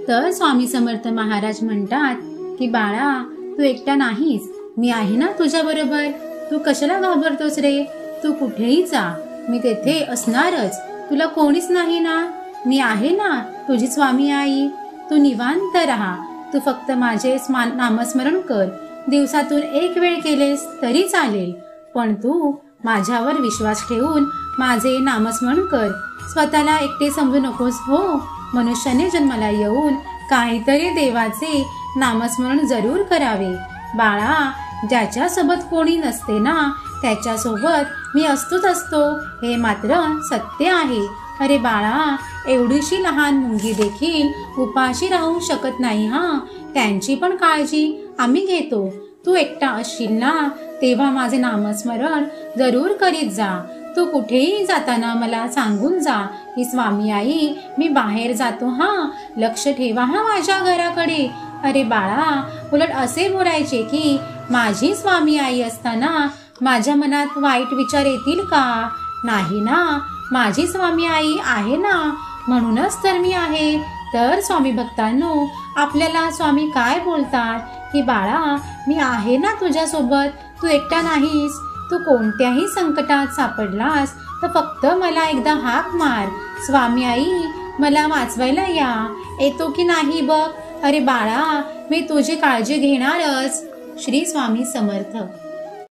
तर स्वामी समर्थ महाराज म्हणतात की बाळा, तू एकटा नाहीस, मी आहे ना तुझ्या बरोबर. तू कशाला घाबरतोस रे? तू कुठेही जा, मी तेथे असणारच. तुला कोणीच नाही ना? मी आहे ना, तुझी स्वामी आई. तू निवांत राहा. तू फक्त माझे नामस्मरण कर. दिवसातून एक वेळ केलेस तरी चालेल, पण तू माझ्यावर विश्वास ठेवून माझे नामस्मरण कर. स्वतःला एकटे समजू नकोस हो. मनुष्याने जन्माला येऊन काहीतरी देवाचे नामस्मरण जरूर करावे. बाळा, ज्याच्यासोबत कोणी नसते ना, त्याच्यासोबत मी असतोच असतो, हे मात्र सत्य आहे. अरे बाळा, एवढीशी लहान मुंगी देखील उपाशी राहू शकत नाही हा. त्यांची पण काळजी आम्ही घेतो. तू एकटा असशील ना, तेव्हा माझे नामस्मरण जरूर करीत जा. तू कुठेही जाताना मला सांगून जा की स्वामी आई, मी बाहेर जातो हा, लक्ष ठेवा हा माझ्या घराकडे. अरे बाळा, उलट असे बोलायचे की माझी स्वामी आई असताना माझ्या मनात वाईट विचार येतील का? नाही ना, माझी स्वामी आई आहे ना, म्हणूनच तर मी आहे. तर स्वामी भक्तांनो, आपल्याला स्वामी काय बोलतात की बाळा, मी आहे ना तुझ्यासोबत, तू एकटा नाहीस. तू कोणत्याही संकटात सापडलास तर फक्त मला एकदा हाक मार, स्वामी आई मला वाचवायला या. येतो की नाही बघ. अरे बाळा, मी तुझी काळजी घेणारच. श्री स्वामी समर्थ.